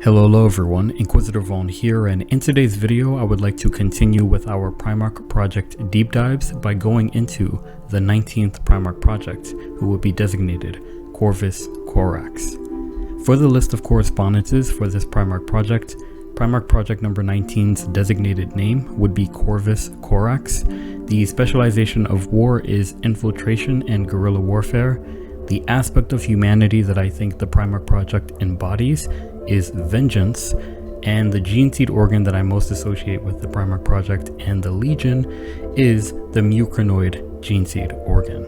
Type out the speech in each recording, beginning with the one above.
Hello everyone, Inquisitor Vaughn here, and in today's video I would like to continue with our Primarch Project deep dives by going into the 19th Primarch Project, who will be designated Corvus Corax. For the list of correspondences for this Primarch Project number 19's designated name would be Corvus Corax. The specialization of war is Infiltration and Guerrilla warfare. The aspect of humanity that I think the Primarch Project embodies is vengeance, and the Geneseed organ that I most associate with the Primarch Project and the Legion is the Mucranoid Geneseed organ.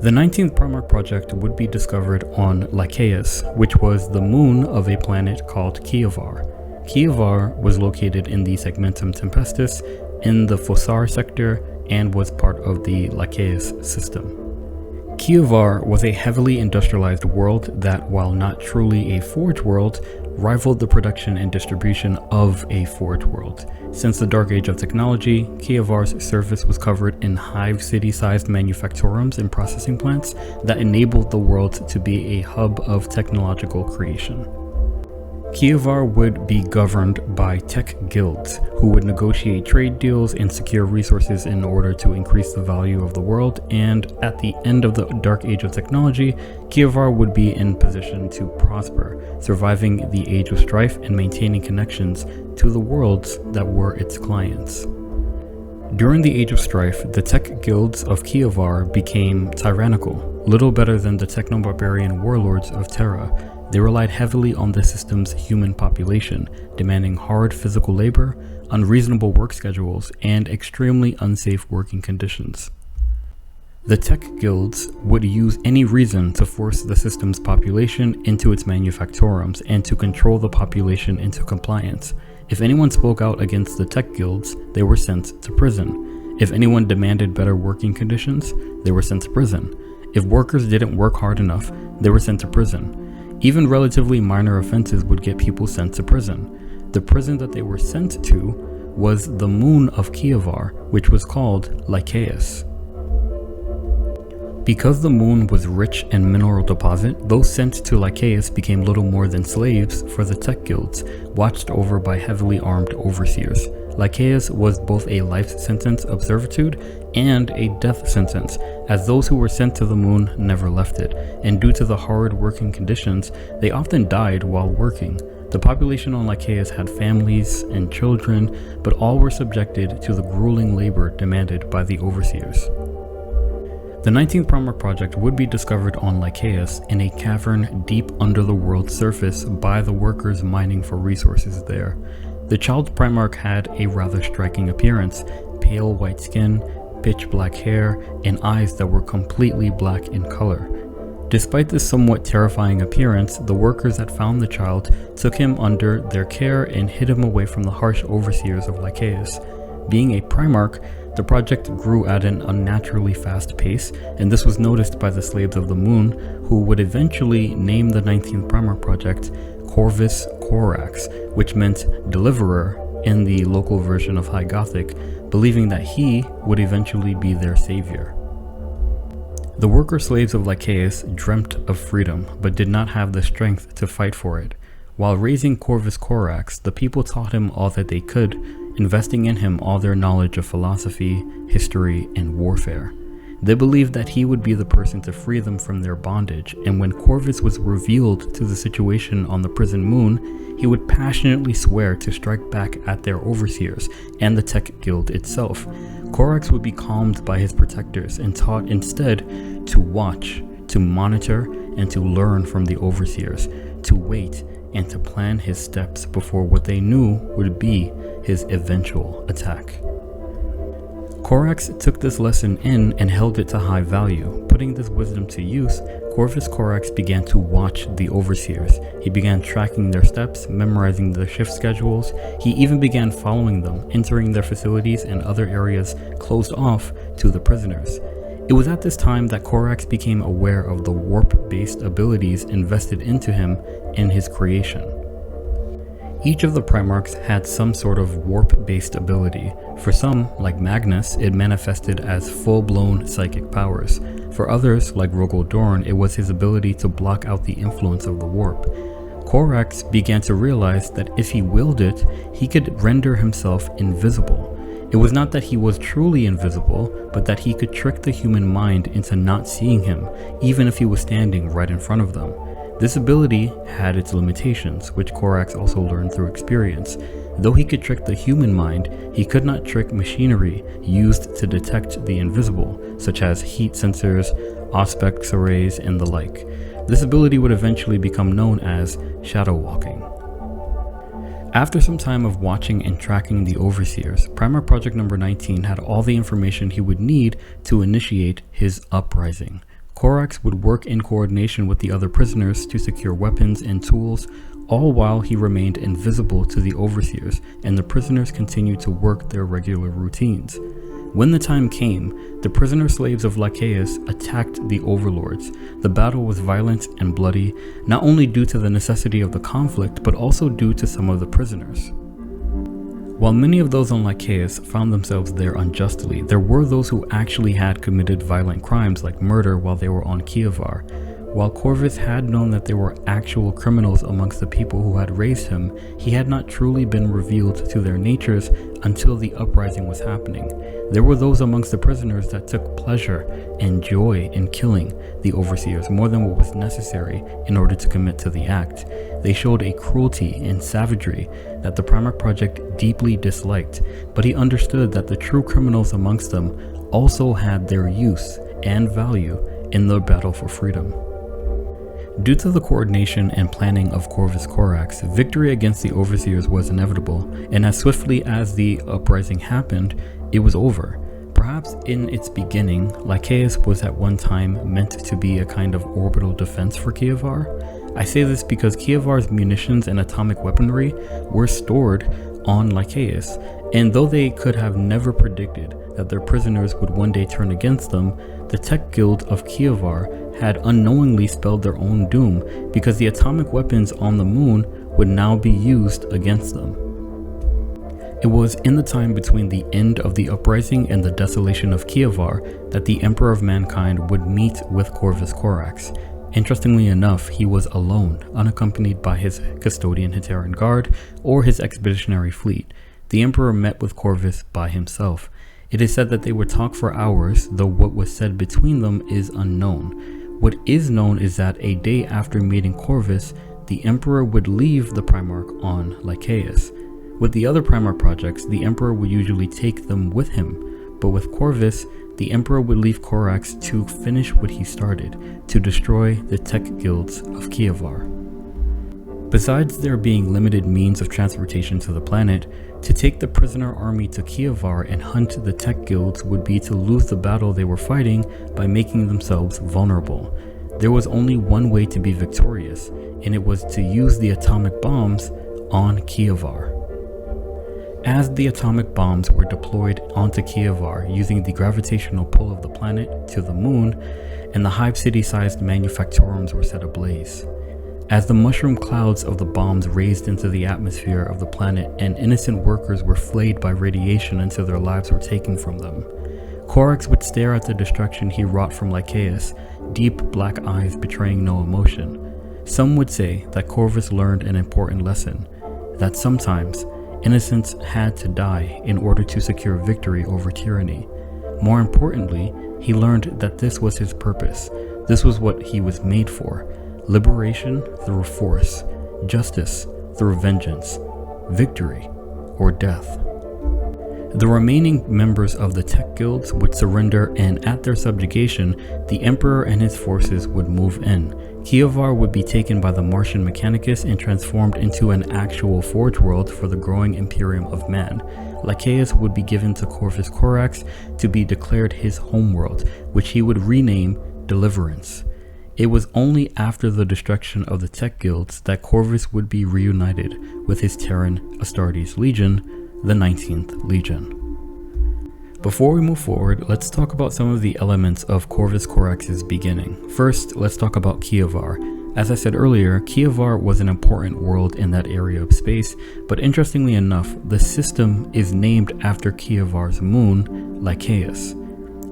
The 19th Primarch Project would be discovered on Lycaeus, which was the moon of a planet called Kievar. Kievar was located in the Segmentum Tempestus in the Fossar sector and was part of the Lycaeus system. Kievar was a heavily industrialized world that, while not truly a forge world, rivaled the production and distribution of a forge world. Since the Dark Age of technology, Kievar's surface was covered in hive city-sized manufactorums and processing plants that enabled the world to be a hub of technological creation. Kievar would be governed by tech guilds, who would negotiate trade deals and secure resources in order to increase the value of the world, and at the end of the Dark Age of technology, Kievar would be in position to prosper, surviving the Age of Strife and maintaining connections to the worlds that were its clients. During the Age of Strife, the tech guilds of Kievar became tyrannical, little better than the techno-barbarian warlords of Terra. They relied heavily on the system's human population, demanding hard physical labor, unreasonable work schedules, and extremely unsafe working conditions. The tech guilds would use any reason to force the system's population into its manufactorums and to control the population into compliance. If anyone spoke out against the tech guilds, they were sent to prison. If anyone demanded better working conditions, they were sent to prison. If workers didn't work hard enough, they were sent to prison. Even relatively minor offenses would get people sent to prison. The prison that they were sent to was the moon of Kievar, which was called Lycaeus. Because the moon was rich in mineral deposit, those sent to Lycaeus became little more than slaves for the tech guilds, watched over by heavily armed overseers. Lycaeus was both a life sentence of servitude and a death sentence, as those who were sent to the moon never left it, and due to the hard working conditions, they often died while working. The population on Lycaeus had families and children, but all were subjected to the grueling labor demanded by the overseers. The 19th Primarch Project would be discovered on Lycaeus in a cavern deep under the world's surface by the workers mining for resources there. The child Primarch had a rather striking appearance: pale white skin, pitch black hair, and eyes that were completely black in color. Despite this somewhat terrifying appearance, the workers that found the child took him under their care and hid him away from the harsh overseers of Lycaeus. Being a Primarch, the project grew at an unnaturally fast pace, and this was noticed by the slaves of the moon, who would eventually name the 19th Primarch Project Corvus Corax, which meant deliverer in the local version of High Gothic, believing that he would eventually be their savior. The worker slaves of Lycaeus dreamt of freedom, but did not have the strength to fight for it. While raising Corvus Corax, the people taught him all that they could, investing in him all their knowledge of philosophy, history, and warfare. They believed that he would be the person to free them from their bondage, and when Corvus was revealed to the situation on the prison moon, he would passionately swear to strike back at their overseers and the tech guild itself. Corax would be calmed by his protectors and taught instead to watch, to monitor, and to learn from the overseers, to wait, and to plan his steps before what they knew would be his eventual attack. Corax took this lesson in and held it to high value. Putting this wisdom to use, Corvus Corax began to watch the overseers. He began tracking their steps, memorizing their shift schedules. He even began following them, entering their facilities and other areas closed off to the prisoners. It was at this time that Corax became aware of the warp-based abilities invested into him in his creation. Each of the Primarchs had some sort of warp-based ability. For some, like Magnus, it manifested as full-blown psychic powers. For others, like Rogel Dorn, it was his ability to block out the influence of the warp. Corax began to realize that if he willed it, he could render himself invisible. It was not that he was truly invisible, but that he could trick the human mind into not seeing him, even if he was standing right in front of them. This ability had its limitations, which Corax also learned through experience. Though he could trick the human mind, he could not trick machinery used to detect the invisible, such as heat sensors, auspex arrays, and the like. This ability would eventually become known as shadow walking. After some time of watching and tracking the Overseers, Primarch Project number 19 had all the information he would need to initiate his uprising. Corax would work in coordination with the other prisoners to secure weapons and tools, all while he remained invisible to the Overseers, and the prisoners continued to work their regular routines. When the time came, the prisoner slaves of Lycaeus attacked the overlords. The battle was violent and bloody, not only due to the necessity of the conflict, but also due to some of the prisoners. While many of those on Lycaeus found themselves there unjustly, there were those who actually had committed violent crimes like murder while they were on Kievar. While Corvus had known that there were actual criminals amongst the people who had raised him, he had not truly been revealed to their natures until the uprising was happening. There were those amongst the prisoners that took pleasure and joy in killing the Overseers more than what was necessary in order to commit to the act. They showed a cruelty and savagery that the Primarch Project deeply disliked, but he understood that the true criminals amongst them also had their use and value in the battle for freedom. Due to the coordination and planning of Corvus Corax, victory against the Overseers was inevitable, and as swiftly as the uprising happened, it was over. Perhaps in its beginning, Lycaeus was at one time meant to be a kind of orbital defense for Kievar. I say this because Kievar's munitions and atomic weaponry were stored on Lycaeus, and though they could have never predicted that their prisoners would one day turn against them, the Tech Guild of Kievar had unknowingly spelled their own doom because the atomic weapons on the moon would now be used against them. It was in the time between the end of the uprising and the desolation of Kievar that the Emperor of Mankind would meet with Corvus Corax. Interestingly enough, he was alone, unaccompanied by his custodian Hetaran guard or his expeditionary fleet. The Emperor met with Corvus by himself. It is said that they would talk for hours, though what was said between them is unknown. What is known is that a day after meeting Corvus, the Emperor would leave the Primarch on Lycaeus. With the other Primarch projects, the Emperor would usually take them with him, but with Corvus, the Emperor would leave Corax to finish what he started, to destroy the tech guilds of Kievar. Besides there being limited means of transportation to the planet, to take the prisoner army to Kievar and hunt the tech guilds would be to lose the battle they were fighting by making themselves vulnerable. There was only one way to be victorious, and it was to use the atomic bombs on Kievar. As the atomic bombs were deployed onto Kievar using the gravitational pull of the planet to the moon, and the Hive City-sized manufactorums were set ablaze. As the mushroom clouds of the bombs raised into the atmosphere of the planet and innocent workers were flayed by radiation until their lives were taken from them, Corax would stare at the destruction he wrought from Lycaeus, deep black eyes betraying no emotion. Some would say that Corvus learned an important lesson, that sometimes innocents had to die in order to secure victory over tyranny. More importantly, he learned that this was his purpose. This was what he was made for. Liberation through force, justice through vengeance, victory or death. The remaining members of the tech guilds would surrender, and at their subjugation, the Emperor and his forces would move in. Kievar would be taken by the Martian Mechanicus and transformed into an actual forge world for the growing Imperium of Man. Lycaeus would be given to Corvus Corax to be declared his homeworld, which he would rename Deliverance. It was only after the destruction of the tech guilds that Corvus would be reunited with his Terran Astartes Legion, the 19th Legion. Before we move forward, let's talk about some of the elements of Corvus Corax's beginning. First, let's talk about Kievar. As I said earlier, Kievar was an important world in that area of space, but interestingly enough, the system is named after Kievar's moon, Lycaeus.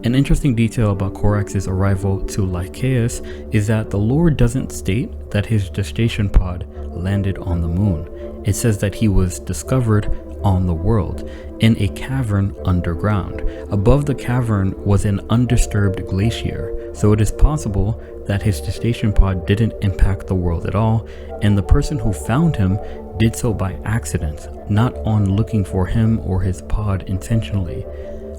An interesting detail about Corax's arrival to Lycaeus is that the lore doesn't state that his gestation pod landed on the moon. It says that he was discovered on the world, in a cavern underground. Above the cavern was an undisturbed glacier, so it is possible that his gestation pod didn't impact the world at all, and the person who found him did so by accident, not on looking for him or his pod intentionally.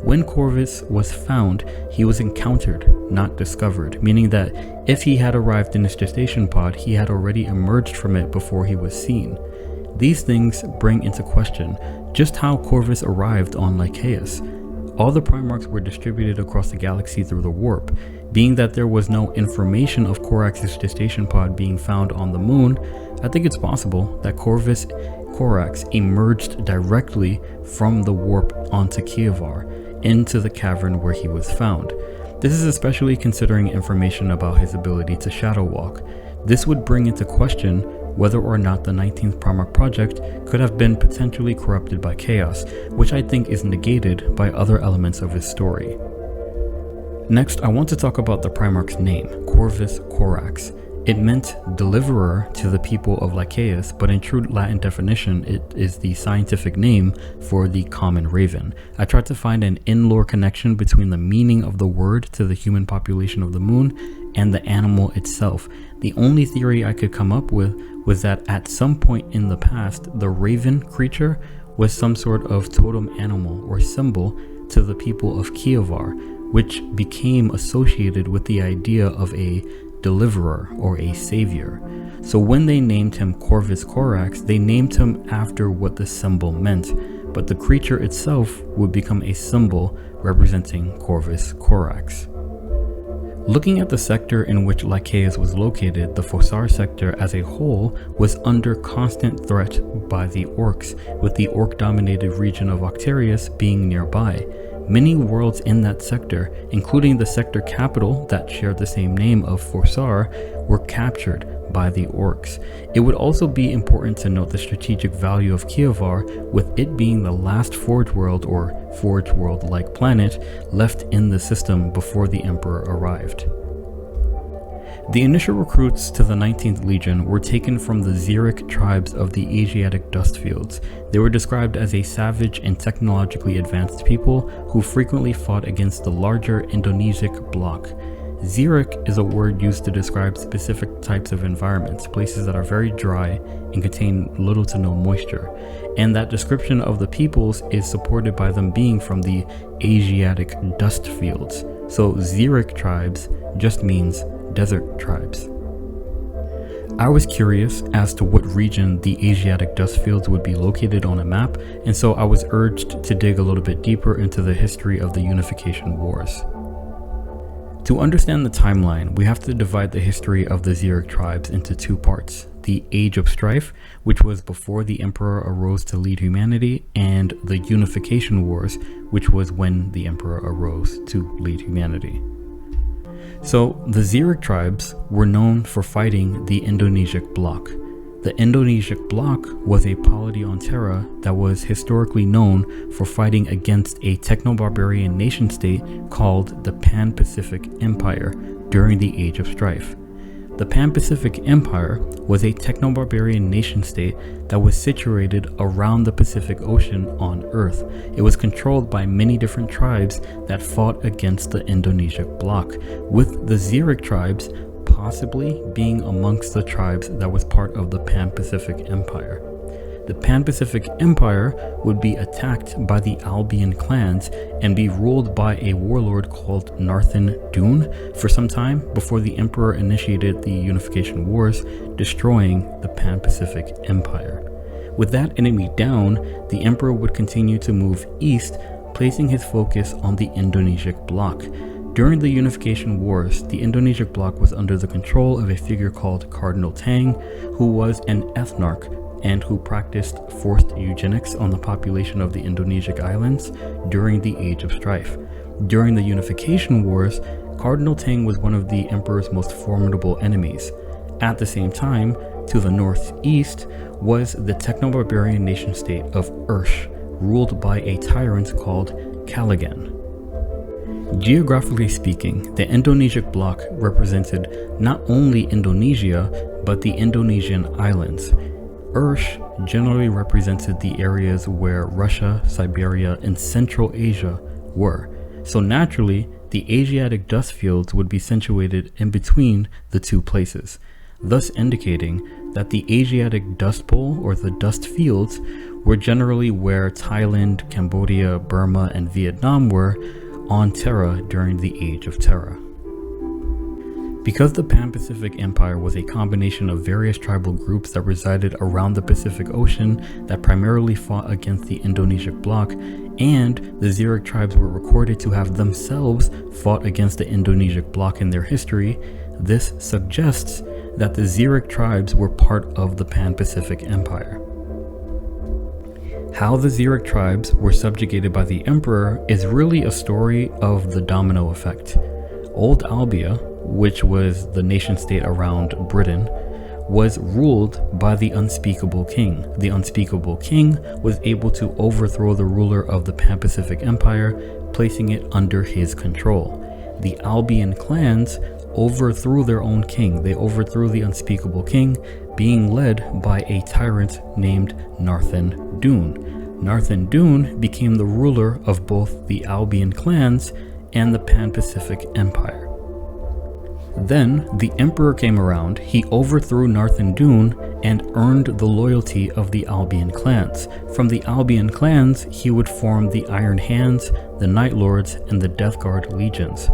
When Corvus was found, he was encountered, not discovered, meaning that if he had arrived in his gestation pod, he had already emerged from it before he was seen. These things bring into question just how Corvus arrived on Lycaeus. All the Primarchs were distributed across the galaxy through the warp. Being that there was no information of Corax's gestation pod being found on the moon, I think it's possible that Corvus Corax emerged directly from the warp onto Kievar, into the cavern where he was found. This is especially considering information about his ability to shadow walk. This would bring into question whether or not the 19th Primarch Project could have been potentially corrupted by chaos, which I think is negated by other elements of his story. Next, I want to talk about the Primarch's name, Corvus Corax. It meant deliverer to the people of Lycaeus, but in true Latin definition, it is the scientific name for the common raven. I tried to find an in-lore connection between the meaning of the word to the human population of the moon and the animal itself. The only theory I could come up with was that at some point in the past, the raven creature was some sort of totem animal or symbol to the people of Kievar, which became associated with the idea of a deliverer or a savior. So when they named him Corvus Corax, they named him after what the symbol meant, but the creature itself would become a symbol representing Corvus Corax. Looking at the sector in which Lycaeus was located, the Fossar sector as a whole was under constant threat by the orcs, with the orc-dominated region of Octarius being nearby. Many worlds in that sector, including the sector capital that shared the same name of Fossar, were captured by the orcs. It would also be important to note the strategic value of Kievar, with it being the last Forge World or Forge World-like planet left in the system before the Emperor arrived. The initial recruits to the 19th Legion were taken from the Xeric tribes of the Asiatic Dustfields. They were described as a savage and technologically advanced people who frequently fought against the larger Indonesic bloc. Xeric is a word used to describe specific types of environments, places that are very dry and contain little to no moisture. And that description of the peoples is supported by them being from the Asiatic Dustfields. So Xeric tribes just means desert tribes. I was curious as to what region the Asiatic Dustfields would be located on a map, and so I was urged to dig a little bit deeper into the history of the Unification Wars. To understand the timeline, we have to divide the history of the Xeric tribes into two parts: the Age of Strife, which was before the Emperor arose to lead humanity, and the Unification Wars, which was when the Emperor arose to lead humanity. So, the Xeric tribes were known for fighting the Indonesic bloc. The Indonesic bloc was a polity on Terra that was historically known for fighting against a techno-barbarian nation-state called the Pan-Pacific Empire during the Age of Strife. The Pan-Pacific Empire was a techno-barbarian nation-state that was situated around the Pacific Ocean on Earth. It was controlled by many different tribes that fought against the Indonesic bloc, with the Xeric tribes possibly being amongst the tribes that was part of the Pan-Pacific Empire. The Pan-Pacific Empire would be attacked by the Albion clans and be ruled by a warlord called Narthan Dune for some time before the Emperor initiated the Unification Wars, destroying the Pan-Pacific Empire. With that enemy down, the Emperor would continue to move east, placing his focus on the Indonesic bloc. During the Unification Wars, the Indonesic bloc was under the control of a figure called Cardinal Tang, who was an ethnarch and who practiced forced eugenics on the population of the Indonesic islands during the Age of Strife. During the Unification Wars, Cardinal Tang was one of the Emperor's most formidable enemies. At the same time, to the northeast was the techno-barbarian nation-state of Ursh, ruled by a tyrant called Caligan. Geographically speaking, the Indonesian bloc represented not only Indonesia, but the Indonesian islands. Ursh generally represented the areas where Russia, Siberia, and Central Asia were. So naturally, the Asiatic dust fields would be situated in between the two places, thus indicating that the Asiatic dust bowl or the dust fields were generally where Thailand, Cambodia, Burma, and Vietnam were on Terra during the Age of Terra. Because the Pan-Pacific Empire was a combination of various tribal groups that resided around the Pacific Ocean that primarily fought against the Indonesian bloc, and the Xeric tribes were recorded to have themselves fought against the Indonesian bloc in their history, this suggests that the Xeric tribes were part of the Pan-Pacific Empire. How the Xeric tribes were subjugated by the Emperor is really a story of the domino effect. Old Albia, which was the nation-state around Britain, was ruled by the Unspeakable King. The Unspeakable King was able to overthrow the ruler of the Pan-Pacific Empire, placing it under his control. The Albion clans overthrew their own king. They overthrew the Unspeakable King, being led by a tyrant named Narthen Dune. Narthen Dune became the ruler of both the Albion clans and the Pan-Pacific Empire. Then the Emperor came around, he overthrew Narthen Dune and earned the loyalty of the Albion clans. From the Albion clans, he would form the Iron Hands, the Night Lords, and the Death Guard legions.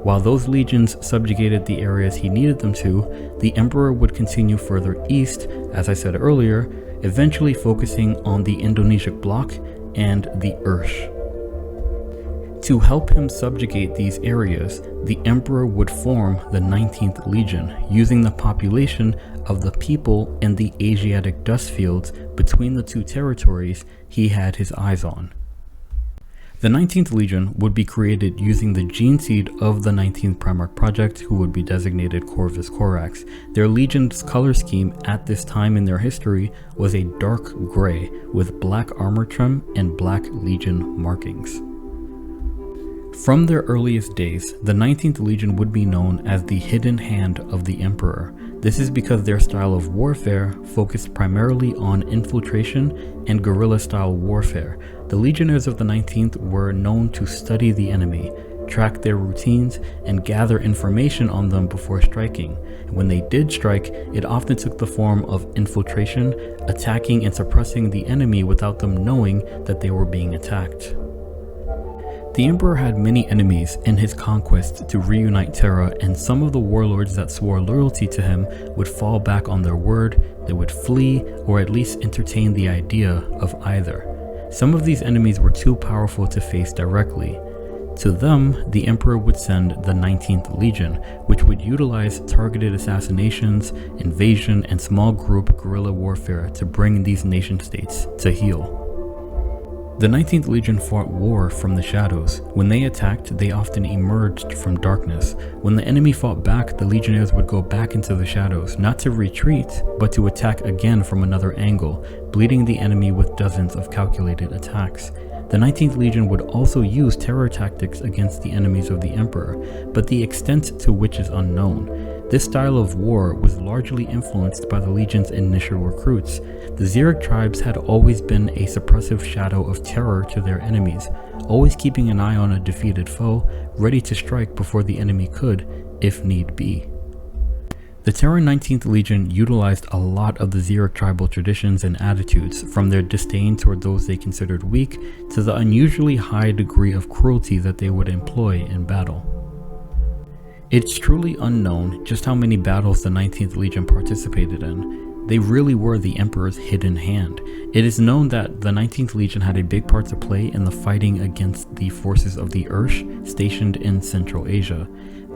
While those legions subjugated the areas he needed them to, the Emperor would continue further east, as I said earlier, eventually focusing on the Indonesian bloc and the Ursh. To help him subjugate these areas, the Emperor would form the 19th Legion, using the population of the people in the Asiatic dust fields between the two territories he had his eyes on. The 19th Legion would be created using the Geneseed of the 19th Primarch Project, who would be designated Corvus Corax. Their legion's color scheme at this time in their history was a dark gray with black armor trim and black legion markings. From their earliest days, the 19th Legion would be known as the Hidden Hand of the Emperor. This is because their style of warfare focused primarily on infiltration and guerrilla-style warfare. The Legionnaires of the 19th were known to study the enemy, track their routines, and gather information on them before striking. When they did strike, it often took the form of infiltration, attacking and suppressing the enemy without them knowing that they were being attacked. The Emperor had many enemies in his quest to reunite Terra, and some of the warlords that swore loyalty to him would fall back on their word, they would flee, or at least entertain the idea of either. Some of these enemies were too powerful to face directly. To them, the Emperor would send the 19th Legion, which would utilize targeted assassinations, invasion, and small group guerrilla warfare to bring these nation-states to heel. The 19th Legion fought war from the shadows. When they attacked, they often emerged from darkness. When the enemy fought back, the Legionnaires would go back into the shadows, not to retreat, but to attack again from another angle, bleeding the enemy with dozens of calculated attacks. The 19th Legion would also use terror tactics against the enemies of the Emperor, but the extent to which is unknown. This style of war was largely influenced by the Legion's initial recruits. The Xeric tribes had always been a suppressive shadow of terror to their enemies, always keeping an eye on a defeated foe, ready to strike before the enemy could, if need be. The Terran 19th Legion utilized a lot of the Xeric tribal traditions and attitudes, from their disdain toward those they considered weak to the unusually high degree of cruelty that they would employ in battle. It's truly unknown just how many battles the 19th Legion participated in. They really were the Emperor's hidden hand. It is known that the 19th Legion had a big part to play in the fighting against the forces of the Ursh stationed in Central Asia.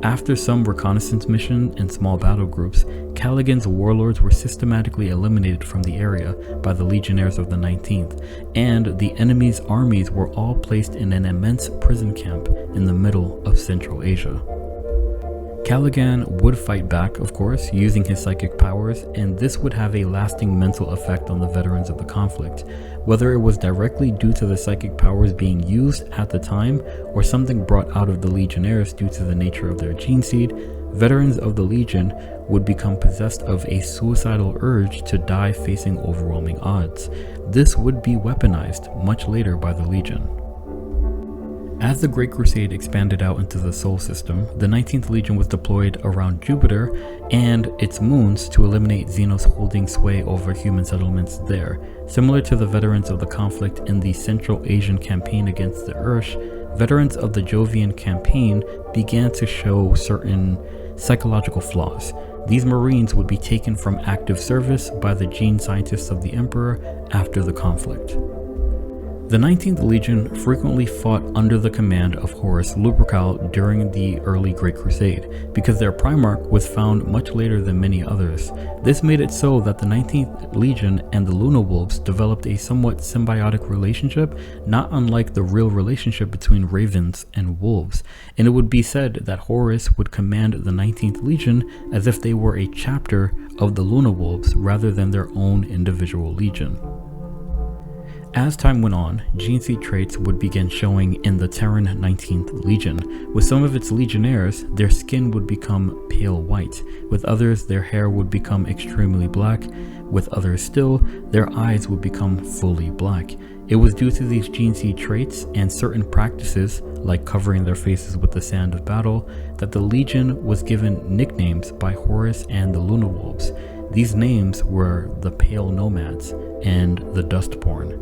After some reconnaissance mission and small battle groups, Caligan's warlords were systematically eliminated from the area by the Legionnaires of the 19th, and the enemy's armies were all placed in an immense prison camp in the middle of Central Asia. Caligan would fight back, of course, using his psychic powers, and this would have a lasting mental effect on the veterans of the conflict. Whether it was directly due to the psychic powers being used at the time, or something brought out of the Legionnaires due to the nature of their Geneseed, veterans of the Legion would become possessed of a suicidal urge to die facing overwhelming odds. This would be weaponized much later by the Legion. As the Great Crusade expanded out into the Sol system, the 19th Legion was deployed around Jupiter and its moons to eliminate Xenos holding sway over human settlements there. Similar to the veterans of the conflict in the Central Asian campaign against the Ursh, veterans of the Jovian campaign began to show certain psychological flaws. These Marines would be taken from active service by the gene scientists of the Emperor after the conflict. The 19th Legion frequently fought under the command of Horus Lupercal during the early Great Crusade, because their Primarch was found much later than many others. This made it so that the 19th Legion and the Luna Wolves developed a somewhat symbiotic relationship, not unlike the real relationship between ravens and wolves, and it would be said that Horus would command the 19th Legion as if they were a chapter of the Luna Wolves rather than their own individual legion. As time went on, Geneseed traits would begin showing in the Terran 19th Legion. With some of its legionnaires, their skin would become pale white. With others, their hair would become extremely black. With others still, their eyes would become fully black. It was due to these Geneseed traits and certain practices, like covering their faces with the sand of battle, that the Legion was given nicknames by Horus and the Luna Wolves. These names were the Pale Nomads and the Dustborn.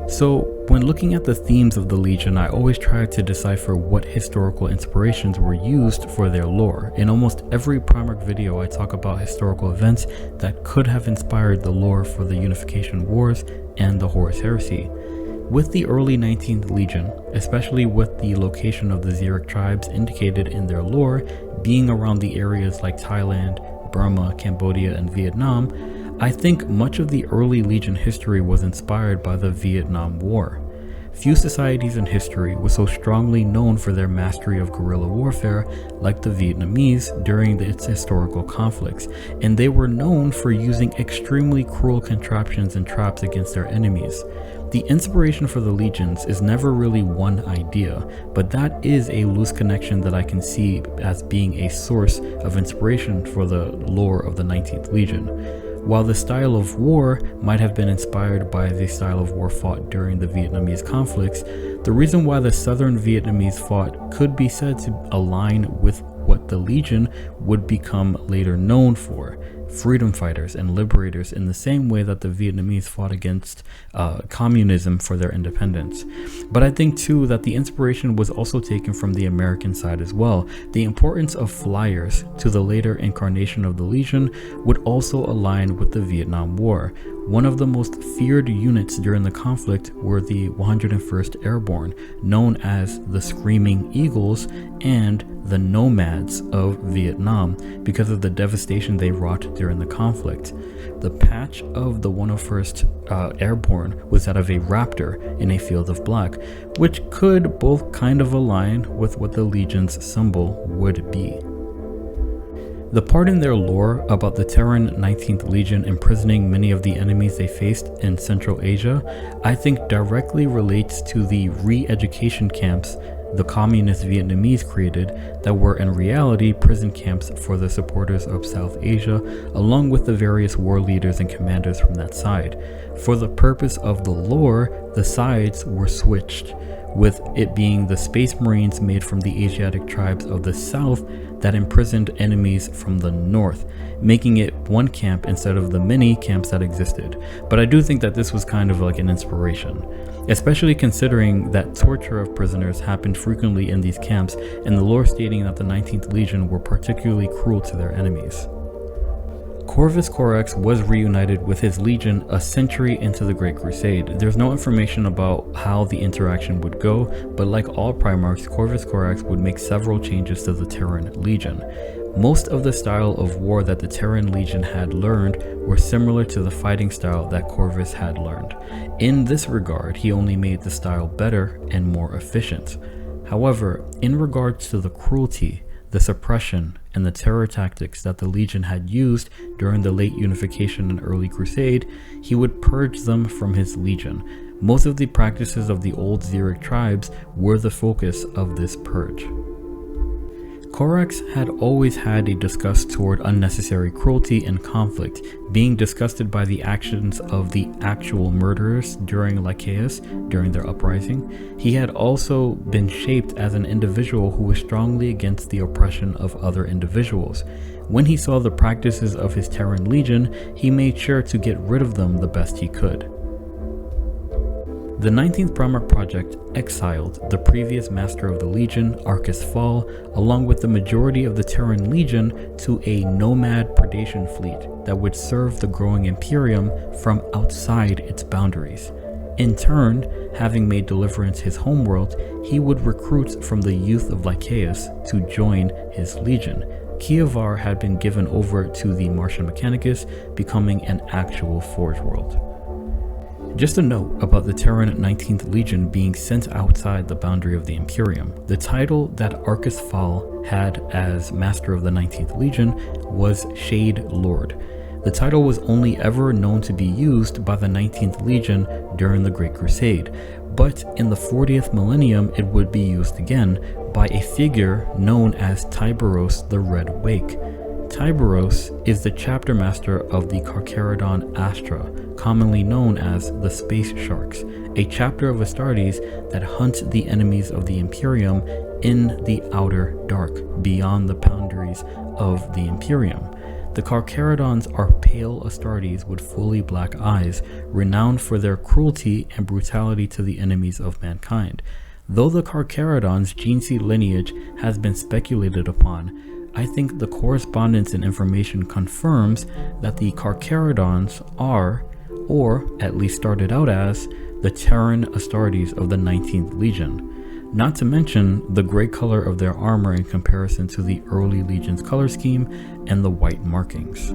So, when looking at the themes of the Legion, I always try to decipher what historical inspirations were used for their lore. In almost every Primarch video, I talk about historical events that could have inspired the lore for the Unification Wars and the Horus Heresy. With the early 19th Legion, especially with the location of the Xeric tribes indicated in their lore being around the areas like Thailand, Burma, Cambodia, and Vietnam, I think much of the early Legion history was inspired by the Vietnam War. Few societies in history were so strongly known for their mastery of guerrilla warfare like the Vietnamese during its historical conflicts, and they were known for using extremely cruel contraptions and traps against their enemies. The inspiration for the legions is never really one idea, but that is a loose connection that I can see as being a source of inspiration for the lore of the 19th Legion. While the style of war might have been inspired by the style of war fought during the Vietnamese conflicts, the reason why the southern Vietnamese fought could be said to align with what the Legion would become later known for: freedom fighters and liberators, in the same way that the Vietnamese fought against communism for their independence. But I think too that the inspiration was also taken from the American side as well. The importance of flyers to the later incarnation of the Legion would also align with the Vietnam War. One of the most feared units during the conflict were the 101st Airborne, known as the Screaming Eagles and the Nomads of Vietnam, because of the devastation they wrought during the conflict. The patch of the 101st Airborne was that of a raptor in a field of black, which could both kind of align with what the Legion's symbol would be. The part in their lore about the Terran 19th Legion imprisoning many of the enemies they faced in Central Asia, I think directly relates to the re-education camps the communist Vietnamese created that were in reality prison camps for the supporters of South Asia, along with the various war leaders and commanders from that side. For the purpose of the lore, the sides were switched, with it being the Space Marines made from the Asiatic tribes of the south that imprisoned enemies from the north, making it one camp instead of the many camps that existed. But I do think that this was kind of like an inspiration, especially considering that torture of prisoners happened frequently in these camps, and the lore stating that the 19th Legion were particularly cruel to their enemies. Corvus Corax was reunited with his legion a century into the Great Crusade. There's no information about how the interaction would go, but like all Primarchs, Corvus Corax would make several changes to the Terran Legion. Most of the style of war that the Terran Legion had learned were similar to the fighting style that Corvus had learned. In this regard, he only made the style better and more efficient. However, in regards to the cruelty, the suppression, and the terror tactics that the Legion had used during the late Unification and early Crusade, he would purge them from his Legion. Most of the practices of the old Xeric tribes were the focus of this purge. Corax had always had a disgust toward unnecessary cruelty and conflict, being disgusted by the actions of the actual murderers during Lycaeus, during their uprising. He had also been shaped as an individual who was strongly against the oppression of other individuals. When he saw the practices of his Terran Legion, he made sure to get rid of them the best he could. The 19th Primarch Project exiled the previous Master of the Legion, Arcus Fall, along with the majority of the Terran Legion to a nomad predation fleet that would serve the growing Imperium from outside its boundaries. In turn, having made Deliverance his homeworld, he would recruit from the youth of Lycaeus to join his Legion. Kievar had been given over to the Martian Mechanicus, becoming an actual Forge World. Just a note about the Terran 19th Legion being sent outside the boundary of the Imperium. The title that Arcus Fall had as Master of the 19th Legion was Shade Lord. The title was only ever known to be used by the 19th Legion during the Great Crusade, but in the 40th millennium it would be used again by a figure known as Tiberos the Red Wake. Tiberos is the chapter master of the Carcharodon Astra, commonly known as the Space Sharks, a chapter of Astartes that hunt the enemies of the Imperium in the outer dark, beyond the boundaries of the Imperium. The Carcharodons are pale Astartes with fully black eyes, renowned for their cruelty and brutality to the enemies of mankind. Though the Carcharodons' Geneseed lineage has been speculated upon, I think the correspondence and information confirms that the Carcharodons are, or at least started out as, the Terran Astartes of the 19th Legion. Not to mention the gray color of their armor in comparison to the early Legion's color scheme and the white markings.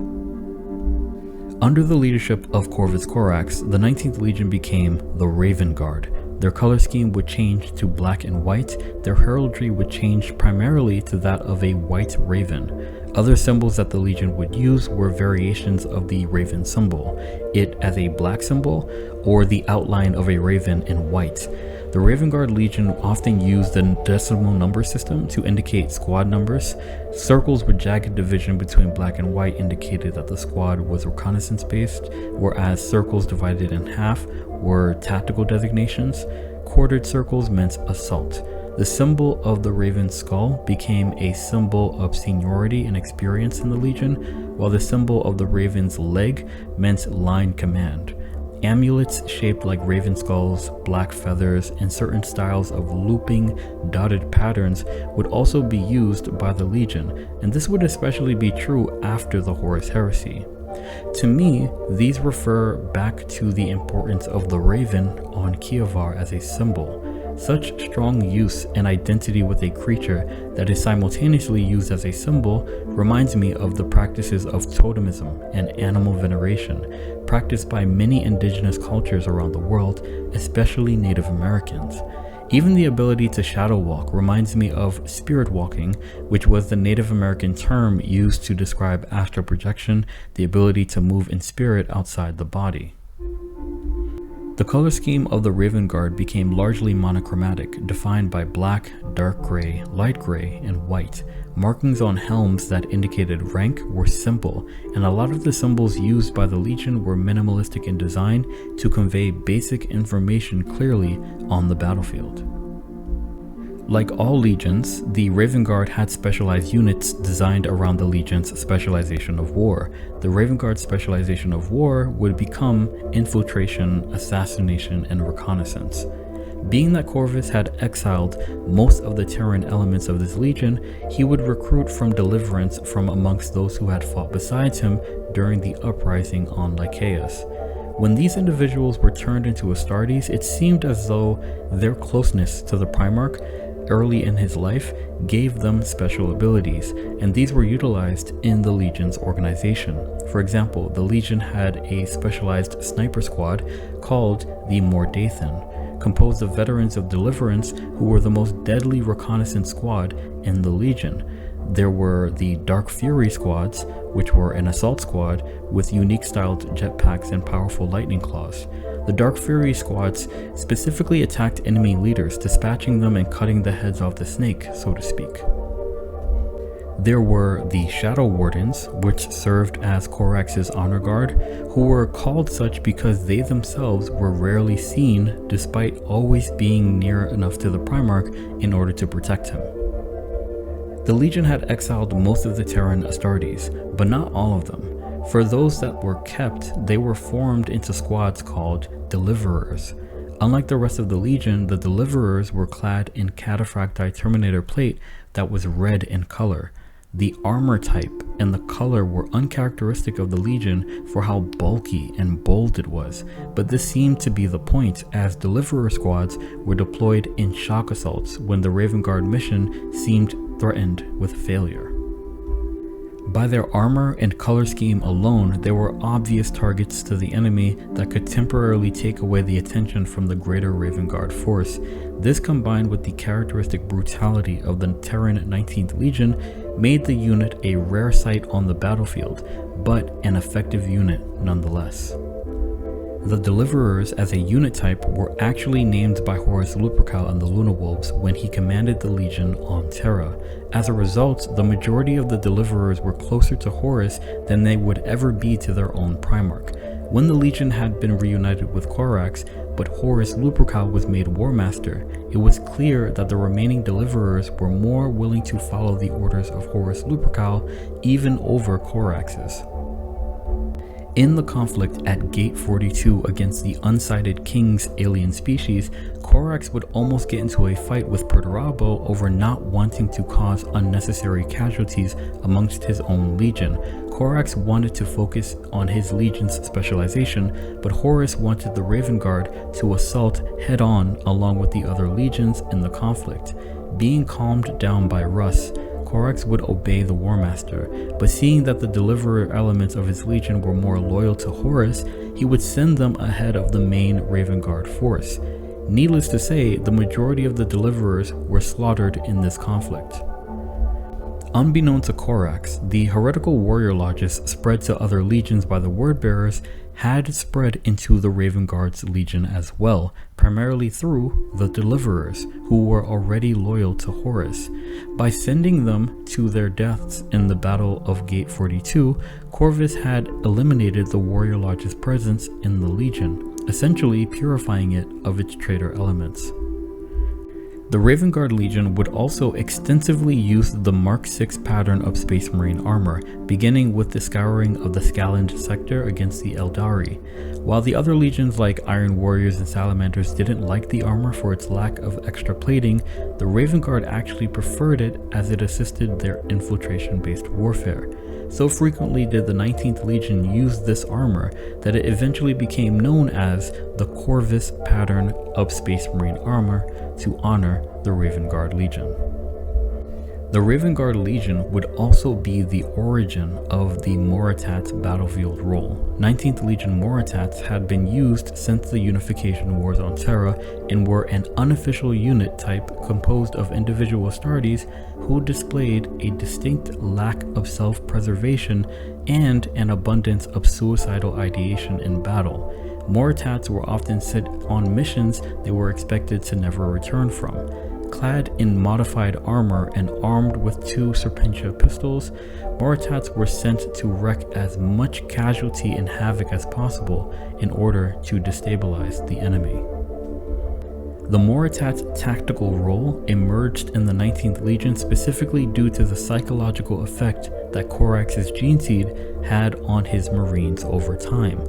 Under the leadership of Corvus Corax, the 19th Legion became the Raven Guard. Their color scheme would change to black and white. Their heraldry would change primarily to that of a white raven. Other symbols that the Legion would use were variations of the raven symbol, it as a black symbol or the outline of a raven in white. The Raven Guard Legion often used the decimal number system to indicate squad numbers. Circles with jagged division between black and white indicated that the squad was reconnaissance based, whereas circles divided in half were tactical designations. Quartered circles meant assault. The symbol of the Raven's skull became a symbol of seniority and experience in the Legion, while the symbol of the Raven's leg meant line command. Amulets shaped like raven skulls, black feathers, and certain styles of looping, dotted patterns would also be used by the Legion, and this would especially be true after the Horus Heresy. To me, these refer back to the importance of the raven on Kievar as a symbol. Such strong use and identity with a creature that is simultaneously used as a symbol reminds me of the practices of totemism and animal veneration practiced by many indigenous cultures around the world, especially Native Americans. Even the ability to shadow walk reminds me of spirit walking, which was the Native American term used to describe astral projection, the ability to move in spirit outside the body. The color scheme of the Raven Guard became largely monochromatic, defined by black, dark gray, light gray, and white. Markings on helms that indicated rank were simple, and a lot of the symbols used by the Legion were minimalistic in design to convey basic information clearly on the battlefield. Like all legions, the Raven Guard had specialized units designed around the Legion's Specialization of War. The Raven Guard's Specialization of War would become Infiltration, Assassination, and Reconnaissance. Being that Corvus had exiled most of the Terran elements of this legion, he would recruit from Deliverance from amongst those who had fought besides him during the uprising on Lycaeus. When these individuals were turned into Astartes, it seemed as though their closeness to the Primarch early in his life gave them special abilities, and these were utilized in the Legion's organization. For example, the Legion had a specialized sniper squad called the Mordathan, composed of veterans of Deliverance who were the most deadly reconnaissance squad in the Legion. There were the Dark Fury squads, which were an assault squad with unique styled jetpacks and powerful lightning claws. The Dark Fury squads specifically attacked enemy leaders, dispatching them and cutting the heads off the snake, so to speak. There were the Shadow Wardens, which served as Corax's honor guard, who were called such because they themselves were rarely seen despite always being near enough to the Primarch in order to protect him. The Legion had exiled most of the Terran Astartes, but not all of them. For those that were kept, they were formed into squads called Deliverers. Unlike the rest of the Legion, the Deliverers were clad in cataphracti Terminator plate that was red in color. The armor type and the color were uncharacteristic of the Legion for how bulky and bold it was, but this seemed to be the point, as Deliverer squads were deployed in shock assaults when the Raven Guard mission seemed threatened with failure. By their armor and color scheme alone, they were obvious targets to the enemy that could temporarily take away the attention from the greater Raven Guard force. This, combined with the characteristic brutality of the Terran 19th Legion, made the unit a rare sight on the battlefield, but an effective unit nonetheless. The Deliverers as a unit type were actually named by Horus Lupercal and the Luna Wolves when he commanded the Legion on Terra. As a result, the majority of the Deliverers were closer to Horus than they would ever be to their own Primarch. When the Legion had been reunited with Corax, but Horus Lupercal was made War Master, it was clear that the remaining Deliverers were more willing to follow the orders of Horus Lupercal even over Corax's. In the conflict at Gate 42 against the unsighted King's alien species, Corax would almost get into a fight with Perturabo over not wanting to cause unnecessary casualties amongst his own Legion. Corax wanted to focus on his Legion's specialization, but Horus wanted the Raven Guard to assault head-on along with the other Legions in the conflict. Being calmed down by Russ, Corax would obey the War Master, but seeing that the Deliverer elements of his Legion were more loyal to Horus, he would send them ahead of the main Raven Guard force. Needless to say, the majority of the Deliverers were slaughtered in this conflict. Unbeknown to Corax, the heretical warrior lodges spread to other legions by the Wordbearers had spread into the Raven Guard's Legion as well, primarily through the Deliverers, who were already loyal to Horus. By sending them to their deaths in the Battle of Gate 42, Corvus had eliminated the warrior lodge's presence in the Legion, essentially purifying it of its traitor elements. The Raven Guard Legion would also extensively use the Mark VI pattern of Space Marine armor, beginning with the scouring of the Scaland sector against the Eldari. While the other legions like Iron Warriors and Salamanders didn't like the armor for its lack of extra plating, the Raven Guard actually preferred it as it assisted their infiltration-based warfare. So frequently did the 19th Legion use this armor that it eventually became known as the Corvus pattern of Space Marine armor to honor the Raven Guard Legion. The Raven Guard Legion would also be the origin of the Moritat's battlefield role. 19th Legion Moritats had been used since the Unification Wars on Terra and were an unofficial unit type composed of individual Astartes who displayed a distinct lack of self-preservation and an abundance of suicidal ideation in battle. Moritats were often sent on missions they were expected to never return from. Clad in modified armor and armed with 2 Serpentia pistols, Moritats were sent to wreak as much casualty and havoc as possible in order to destabilize the enemy. The Moritat's tactical role emerged in the 19th Legion specifically due to the psychological effect that Corax's Geneseed had on his Marines over time.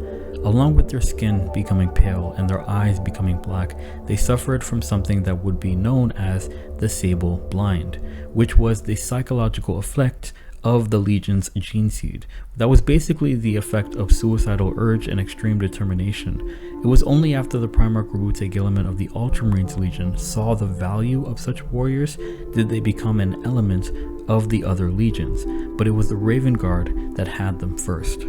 Along with their skin becoming pale and their eyes becoming black, they suffered from something that would be known as the Sable Blind, which was the psychological effect of the Legion's Geneseed. That was basically the effect of suicidal urge and extreme determination. It was only after the Primarch Rabute Guilliman of the Ultramarines Legion saw the value of such warriors did they become an element of the other legions, but it was the Raven Guard that had them first.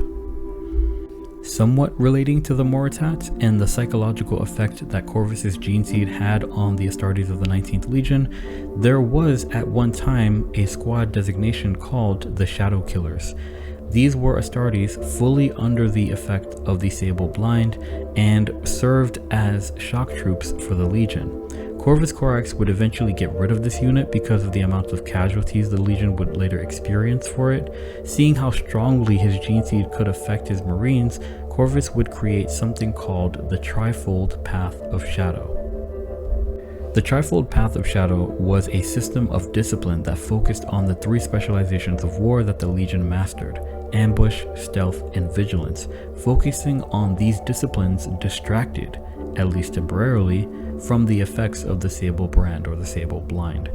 Somewhat relating to the Moritat and the psychological effect that Corvus's Geneseed had on the Astartes of the 19th Legion, there was at one time a squad designation called the Shadow Killers. These were Astartes fully under the effect of the Sable Blind and served as shock troops for the Legion. Corvus Corax would eventually get rid of this unit because of the amount of casualties the Legion would later experience for it. Seeing how strongly his Geneseed could affect his Marines, Corvus would create something called the Trifold Path of Shadow. The Trifold Path of Shadow was a system of discipline that focused on the three specializations of war that the Legion mastered: ambush, stealth, and vigilance. Focusing on these disciplines distracted, at least temporarily, from the effects of the Sable Brand or the Sable Blind.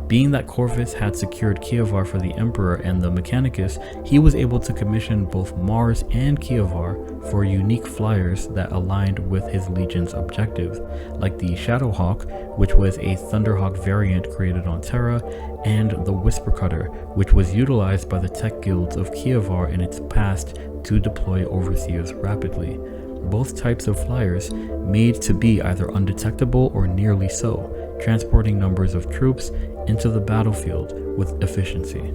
Being that Corvus had secured Kievar for the Emperor and the Mechanicus, he was able to commission both Mars and Kievar for unique flyers that aligned with his Legion's objectives, like the Shadowhawk, which was a Thunderhawk variant created on Terra, and the Whisper Cutter, which was utilized by the tech guilds of Kievar in its past to deploy overseers rapidly. Both types of flyers made to be either undetectable or nearly so, transporting numbers of troops into the battlefield with efficiency.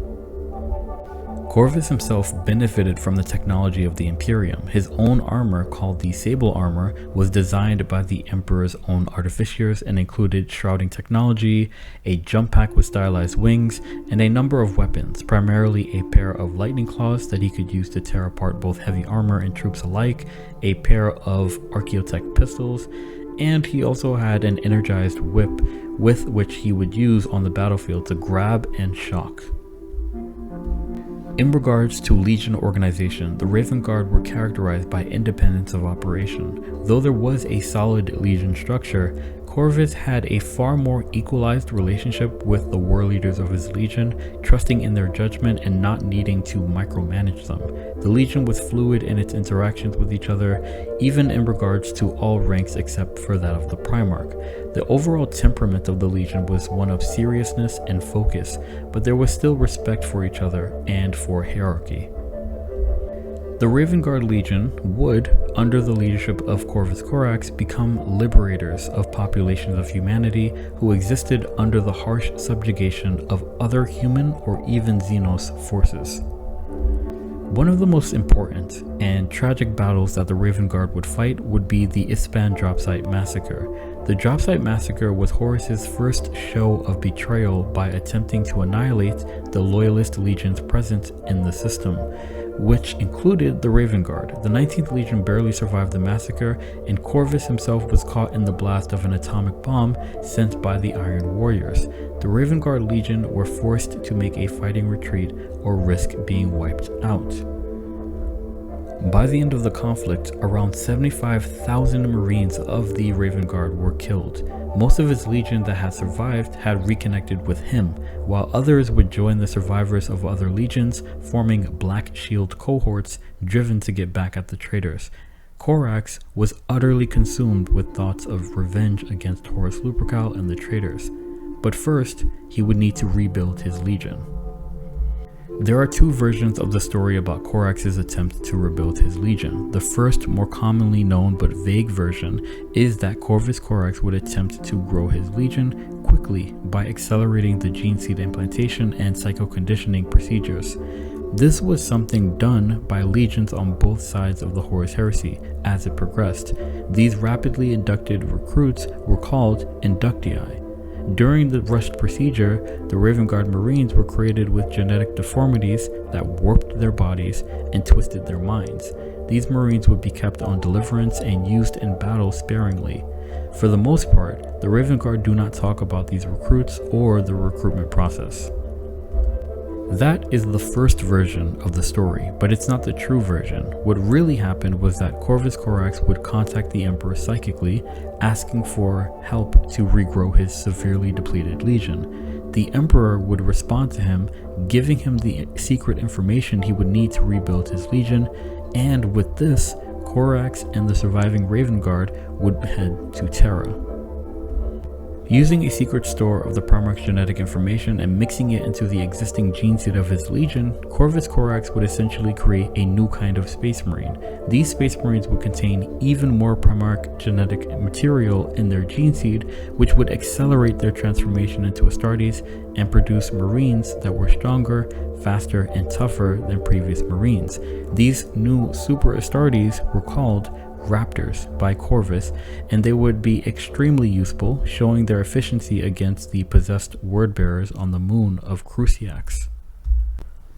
Corvus himself benefited from the technology of the Imperium. His own armor, called the Sable Armor, was designed by the Emperor's own artificers and included shrouding technology, a jump pack with stylized wings, and a number of weapons, primarily a pair of lightning claws that he could use to tear apart both heavy armor and troops alike, a pair of Archaeotech pistols, and he also had an energized whip with which he would use on the battlefield to grab and shock. In regards to Legion organization, the Raven Guard were characterized by independence of operation. Though there was a solid Legion structure, Corvus had a far more equalized relationship with the war leaders of his Legion, trusting in their judgment and not needing to micromanage them. The Legion was fluid in its interactions with each other, even in regards to all ranks except for that of the Primarch. The overall temperament of the Legion was one of seriousness and focus, but there was still respect for each other and for hierarchy. The Raven Guard Legion would, under the leadership of Corvus Corax, become liberators of populations of humanity who existed under the harsh subjugation of other human or even Xenos forces. One of the most important and tragic battles that the Raven Guard would fight would be the Ispan Dropsite Massacre. The Dropsite Massacre was Horus's first show of betrayal by attempting to annihilate the Loyalist Legions present in the system, which included the Raven Guard. The 19th Legion barely survived the massacre, and Corvus himself was caught in the blast of an atomic bomb sent by the Iron Warriors. The Raven Guard Legion were forced to make a fighting retreat or risk being wiped out. By the end of the conflict, around 75,000 Marines of the Raven Guard were killed. Most of his legion that had survived had reconnected with him, while others would join the survivors of other legions, forming Black Shield cohorts driven to get back at the traitors. Corax was utterly consumed with thoughts of revenge against Horus Lupercal and the traitors, but first he would need to rebuild his legion. There are two versions of the story about Corax's attempt to rebuild his legion. The first, more commonly known but vague version, is that Corvus Corax would attempt to grow his legion quickly by accelerating the Geneseed implantation and psychoconditioning procedures. This was something done by legions on both sides of the Horus Heresy as it progressed. These rapidly inducted recruits were called inductii. During the rushed procedure, the Raven Guard Marines were created with genetic deformities that warped their bodies and twisted their minds. These Marines would be kept on deliverance and used in battle sparingly. For the most part, the Raven Guard do not talk about these recruits or the recruitment process. That is the first version of the story, but it's not the true version. What really happened was that Corvus Corax would contact the Emperor psychically, asking for help to regrow his severely depleted legion. The Emperor would respond to him, giving him the secret information he would need to rebuild his legion, and with this, Corax and the surviving Raven Guard would head to Terra. Using a secret store of the Primarch's genetic information and mixing it into the existing gene seed of his legion, Corvus Corax would essentially create a new kind of Space Marine. These Space Marines would contain even more Primarch genetic material in their gene seed, which would accelerate their transformation into Astartes and produce Marines that were stronger, faster, and tougher than previous Marines. These new Super Astartes were called Raptors by Corvus, and they would be extremely useful, showing their efficiency against the possessed word-bearers on the moon of Cruciax.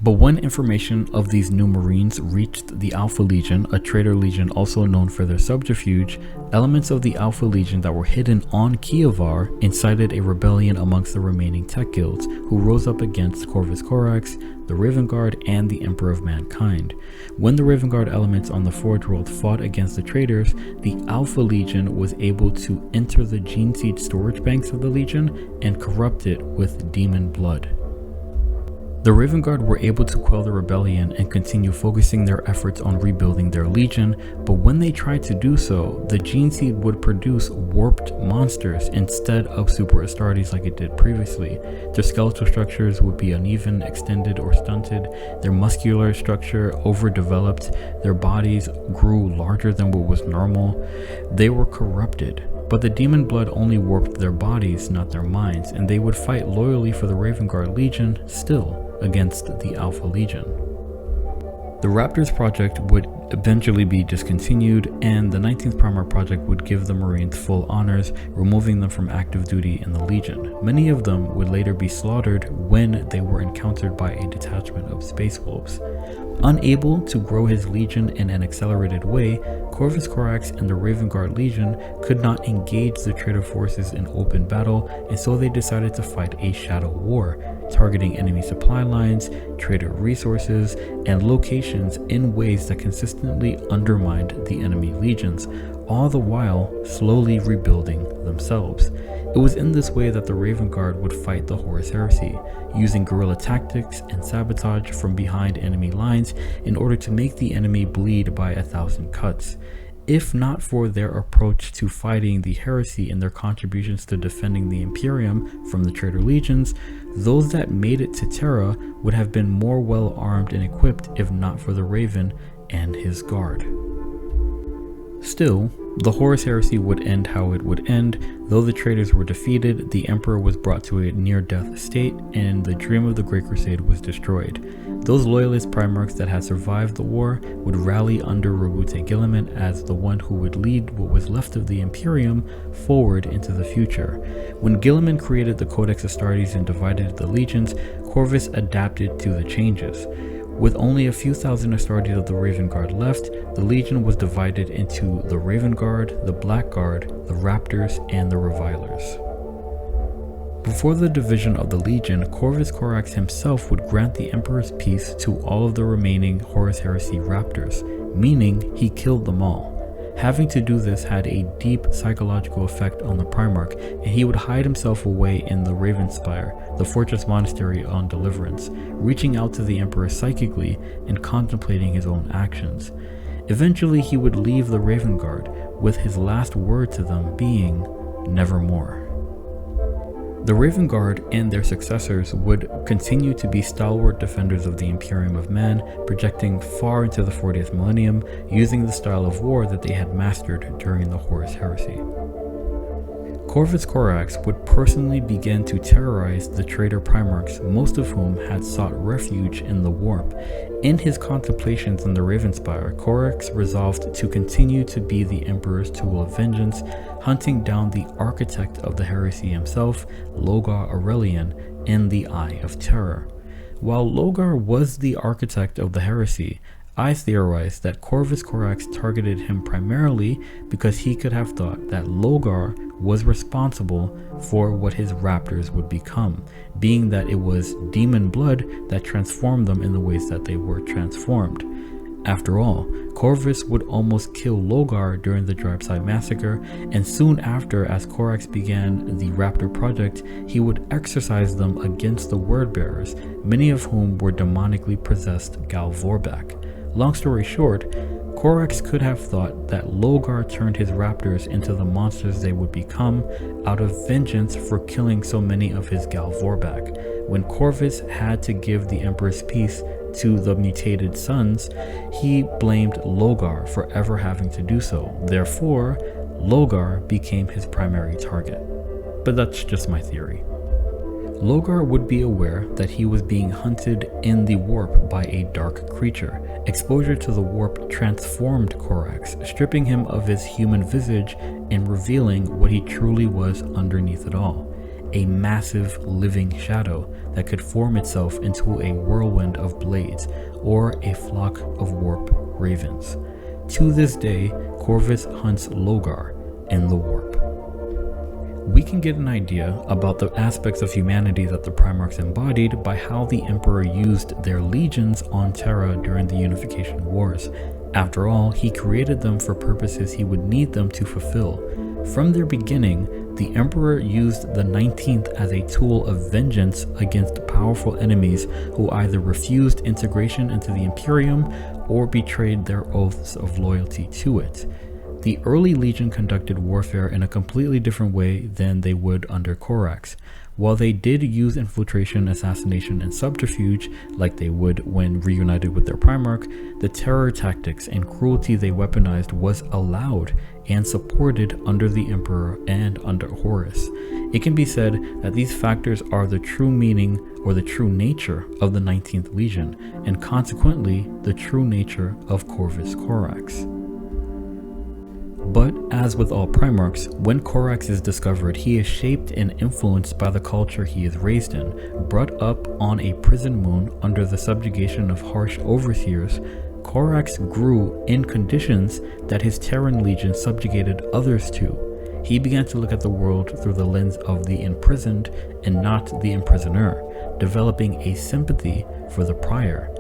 But when information of these new Marines reached the Alpha Legion, a traitor legion also known for their subterfuge, elements of the Alpha Legion that were hidden on Kievar incited a rebellion amongst the remaining tech guilds, who rose up against Corvus Corax, the Raven Guard, and the Emperor of Mankind. When the Raven Guard elements on the Forge World fought against the traitors, the Alpha Legion was able to enter the gene seed storage banks of the Legion and corrupt it with demon blood. The Raven Guard were able to quell the rebellion and continue focusing their efforts on rebuilding their legion, but when they tried to do so, the gene seed would produce warped monsters instead of Super Astartes like it did previously. Their skeletal structures would be uneven, extended, or stunted, their muscular structure overdeveloped, their bodies grew larger than what was normal. They were corrupted. But the demon blood only warped their bodies, not their minds, and they would fight loyally for the Raven Guard Legion still against the Alpha Legion. The Raptors Project would eventually be discontinued, and the 19th Primarch Project would give the Marines full honors, removing them from active duty in the Legion. Many of them would later be slaughtered when they were encountered by a detachment of Space Wolves. Unable to grow his legion in an accelerated way, Corvus Corax and the Raven Guard Legion could not engage the traitor forces in open battle, and so they decided to fight a shadow war, targeting enemy supply lines, traitor resources, and locations in ways that consistently undermined the enemy legions, all the while slowly rebuilding themselves. It was in this way that the Raven Guard would fight the Horus Heresy, using guerrilla tactics and sabotage from behind enemy lines in order to make the enemy bleed by 1,000 cuts. If not for their approach to fighting the heresy and their contributions to defending the Imperium from the traitor legions, those that made it to Terra would have been more well armed and equipped if not for the Raven and his guard. Still, the Horus Heresy would end how it would end. Though the traitors were defeated, the Emperor was brought to a near-death state, and the dream of the Great Crusade was destroyed. Those loyalist Primarchs that had survived the war would rally under Roboute Guilliman as the one who would lead what was left of the Imperium forward into the future. When Guilliman created the Codex Astartes and divided the legions, Corvus adapted to the changes. With only a few thousand Astartes of the Raven Guard left, the Legion was divided into the Raven Guard, the Black Guard, the Raptors, and the Revilers. Before the division of the Legion, Corvus Corax himself would grant the Emperor's peace to all of the remaining Horus Heresy Raptors, meaning he killed them all. Having to do this had a deep psychological effect on the Primarch, and he would hide himself away in the Ravenspire, the fortress monastery on Deliverance, reaching out to the Emperor psychically and contemplating his own actions. Eventually he would leave the Raven Guard, with his last word to them being, "Nevermore." The Raven Guard and their successors would continue to be stalwart defenders of the Imperium of Man, projecting far into the 40th millennium, using the style of war that they had mastered during the Horus Heresy. Corvus Corax would personally begin to terrorize the traitor Primarchs, most of whom had sought refuge in the Warp. In his contemplations in the Ravenspire, Corax resolved to continue to be the Emperor's tool of vengeance, hunting down the architect of the heresy himself, Logar Aurelian, in the Eye of Terror. While Logar was the architect of the heresy, I theorized that Corvus Corax targeted him primarily because he could have thought that Logar was responsible for what his raptors would become, being that it was demon blood that transformed them in the ways that they were transformed. After all, Corvus would almost kill Logar during the Dripeside Massacre, and soon after, as Corax began the Raptor Project, he would exercise them against the Wordbearers, many of whom were demonically possessed Gal Vorbak. Long story short, Corax could have thought that Logar turned his raptors into the monsters they would become out of vengeance for killing so many of his Galvorback. When Corvus had to give the Emperor's piece to the mutated sons, he blamed Logar for ever having to do so. Therefore, Logar became his primary target. But that's just my theory. Logar would be aware that he was being hunted in the warp by a dark creature. Exposure to the warp transformed Corax, stripping him of his human visage and revealing what he truly was underneath it all. A massive living shadow that could form itself into a whirlwind of blades or a flock of warp ravens. To this day, Corvus hunts Logar in the warp. We can get an idea about the aspects of humanity that the Primarchs embodied by how the Emperor used their legions on Terra during the Unification Wars. After all, he created them for purposes he would need them to fulfill. From their beginning, the Emperor used the 19th as a tool of vengeance against powerful enemies who either refused integration into the Imperium or betrayed their oaths of loyalty to it. The early Legion conducted warfare in a completely different way than they would under Corax. While they did use infiltration, assassination, and subterfuge like they would when reunited with their Primarch, the terror tactics and cruelty they weaponized was allowed and supported under the Emperor and under Horus. It can be said that these factors are the true meaning or the true nature of the 19th Legion, and consequently the true nature of Corvus Corax. But as with all Primarchs, when Corax is discovered, he is shaped and influenced by the culture he is raised in. Brought up on a prison moon under the subjugation of harsh overseers, Corax grew in conditions that his Terran legion subjugated others to. He began to look at the world through the lens of the imprisoned and not the imprisoner, developing a sympathy for the prior.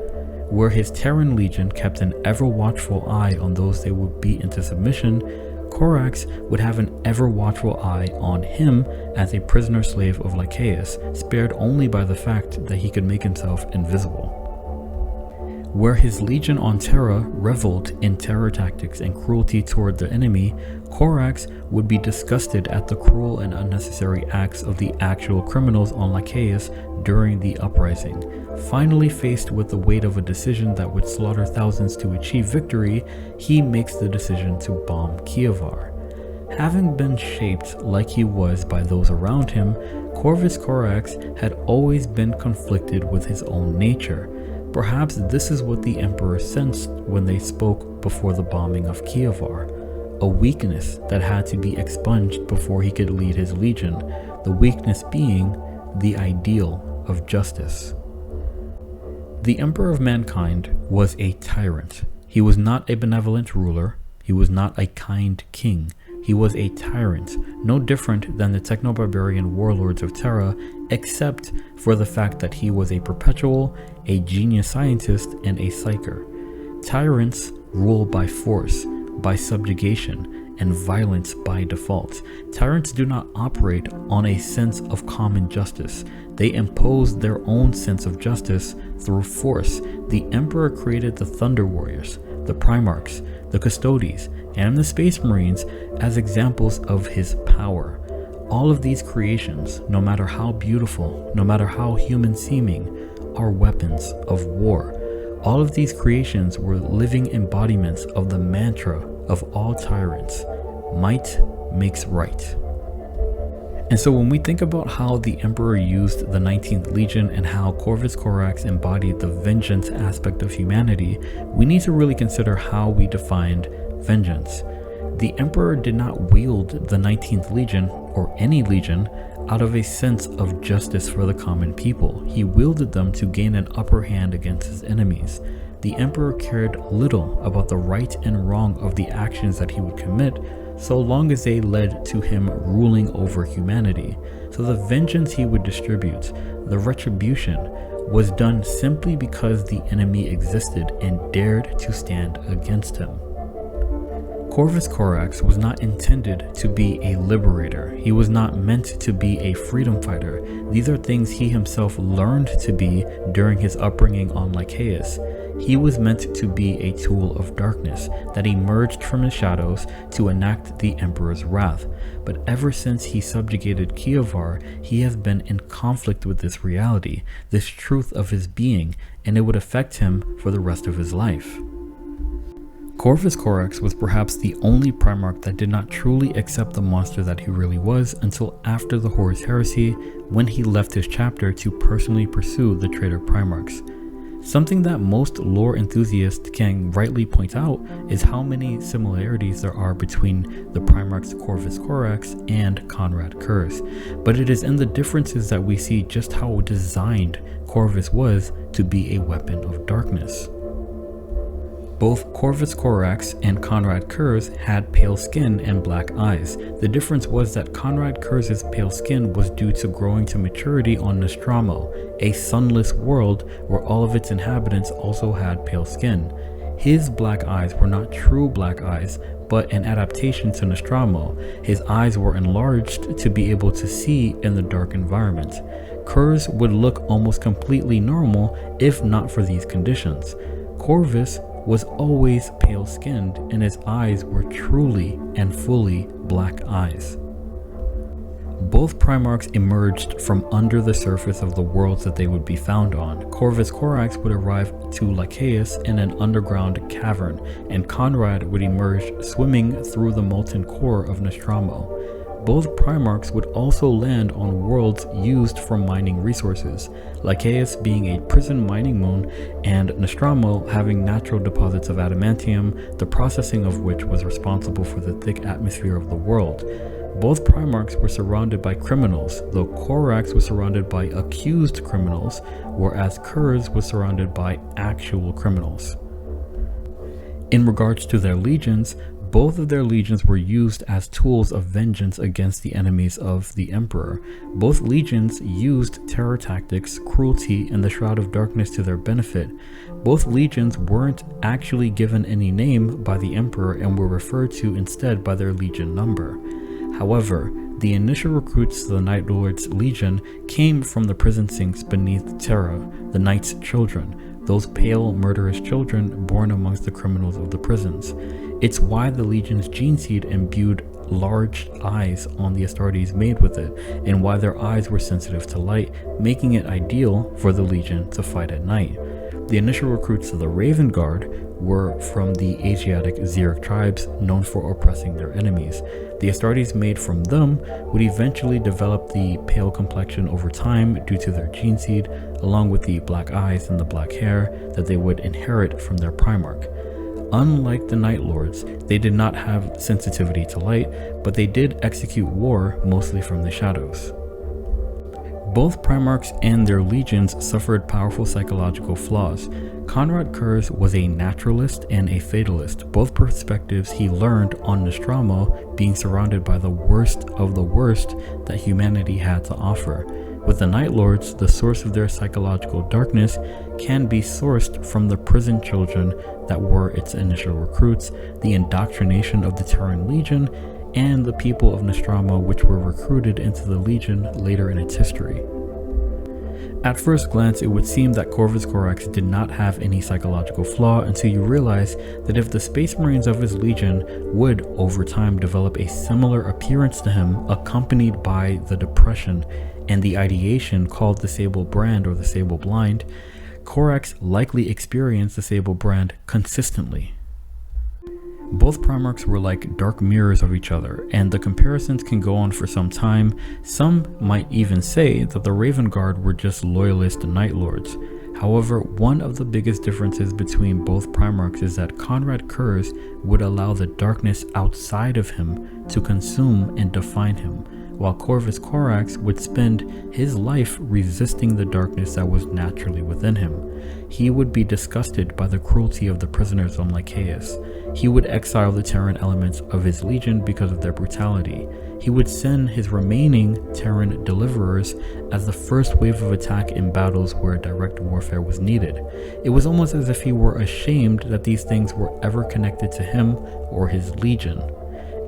Where his Terran legion kept an ever-watchful eye on those they would beat into submission, Corax would have an ever-watchful eye on him as a prisoner-slave of Lycaeus, spared only by the fact that he could make himself invisible. Where his legion on Terra reveled in terror tactics and cruelty toward the enemy, Corax would be disgusted at the cruel and unnecessary acts of the actual criminals on Lycaeus during the uprising. Finally faced with the weight of a decision that would slaughter thousands to achieve victory, he makes the decision to bomb Kievar. Having been shaped like he was by those around him, Corvus Corax had always been conflicted with his own nature. Perhaps this is what the Emperor sensed when they spoke before the bombing of Kievar, a weakness that had to be expunged before he could lead his legion, the weakness being the ideal of justice. The Emperor of Mankind was a tyrant. He was not a benevolent ruler. He was not a kind king. He was a tyrant, no different than the techno-barbarian warlords of Terra, except for the fact that he was a perpetual, a genius scientist, and a psyker. Tyrants rule by force, by subjugation, and violence by default. Tyrants do not operate on a sense of common justice. They impose their own sense of justice through force. The Emperor created the Thunder Warriors, the Primarchs, the Custodes, and the Space Marines as examples of his power. All of these creations, no matter how beautiful, no matter how human-seeming, are weapons of war. All of these creations were living embodiments of the mantra of all tyrants: might makes right. And so when we think about how the Emperor used the 19th Legion and how Corvus Corax embodied the vengeance aspect of humanity, we need to really consider how we defined vengeance. The Emperor did not wield the 19th Legion, or any legion, out of a sense of justice for the common people. He wielded them to gain an upper hand against his enemies. The Emperor cared little about the right and wrong of the actions that he would commit, so long as they led to him ruling over humanity. So the vengeance he would distribute, the retribution, was done simply because the enemy existed and dared to stand against him. Corvus Corax was not intended to be a liberator. He was not meant to be a freedom fighter. These are things he himself learned to be during his upbringing on Lycaeus. He was meant to be a tool of darkness that emerged from the shadows to enact the Emperor's wrath. But ever since he subjugated Kievar, he has been in conflict with this reality, this truth of his being, and it would affect him for the rest of his life. Corvus Corax was perhaps the only Primarch that did not truly accept the monster that he really was until after the Horus Heresy, when he left his chapter to personally pursue the traitor Primarchs. Something that most lore enthusiasts can rightly point out is how many similarities there are between the Primarchs Corvus Corax and Konrad Curze, but it is in the differences that we see just how designed Corvus was to be a weapon of darkness. Both Corvus Corax and Konrad Curze had pale skin and black eyes. The difference was that Konrad Curze's pale skin was due to growing to maturity on Nostromo, a sunless world where all of its inhabitants also had pale skin. His black eyes were not true black eyes, but an adaptation to Nostromo. His eyes were enlarged to be able to see in the dark environment. Curze would look almost completely normal if not for these conditions. Corvus was always pale-skinned, and his eyes were truly and fully black eyes. Both Primarchs emerged from under the surface of the worlds that they would be found on. Corvus Corax would arrive to Lycaeus in an underground cavern, and Konrad would emerge swimming through the molten core of Nostromo. Both Primarchs would also land on worlds used for mining resources, Lycaeus being a prison mining moon and Nostromo having natural deposits of adamantium, the processing of which was responsible for the thick atmosphere of the world. Both Primarchs were surrounded by criminals, though Corax was surrounded by accused criminals, whereas Curze was surrounded by actual criminals. In regards to their legions, both of their legions were used as tools of vengeance against the enemies of the Emperor. Both legions used terror tactics, cruelty, and the Shroud of Darkness to their benefit. Both legions weren't actually given any name by the Emperor and were referred to instead by their legion number. However, the initial recruits to the Night Lord's Legion came from the prison sinks beneath Terra, the Night's children, those pale, murderous children born amongst the criminals of the prisons. It's why the Legion's Geneseed imbued large eyes on the Astartes made with it, and why their eyes were sensitive to light, making it ideal for the Legion to fight at night. The initial recruits to the Raven Guard were from the Asiatic Xeric tribes known for oppressing their enemies. The Astartes made from them would eventually develop the pale complexion over time due to their Geneseed, along with the black eyes and the black hair that they would inherit from their Primarch. Unlike the Night Lords, they did not have sensitivity to light, but they did execute war mostly from the shadows. Both Primarchs and their legions suffered powerful psychological flaws. Konrad Curze was a naturalist and a fatalist, both perspectives he learned on Nostromo, being surrounded by the worst of the worst that humanity had to offer. With the Night Lords, the source of their psychological darkness can be sourced from the prison children that were its initial recruits, the indoctrination of the Terran Legion, and the people of Nostromo which were recruited into the Legion later in its history. At first glance, it would seem that Corvus Corax did not have any psychological flaw until you realize that if the Space Marines of his Legion would, over time, develop a similar appearance to him, accompanied by the depression and the ideation called the Sable Brand or the Sable Blind, Corax likely experienced the Sable Brand consistently. Both Primarchs were like dark mirrors of each other, and the comparisons can go on for some time. Some might even say that the Raven Guard were just loyalist Night Lords. However, one of the biggest differences between both Primarchs is that Konrad Curze would allow the darkness outside of him to consume and define him, while Corvus Corax would spend his life resisting the darkness that was naturally within him. He would be disgusted by the cruelty of the prisoners on Lycaeus. He would exile the Terran elements of his legion because of their brutality. He would send his remaining Terran deliverers as the first wave of attack in battles where direct warfare was needed. It was almost as if he were ashamed that these things were ever connected to him or his legion.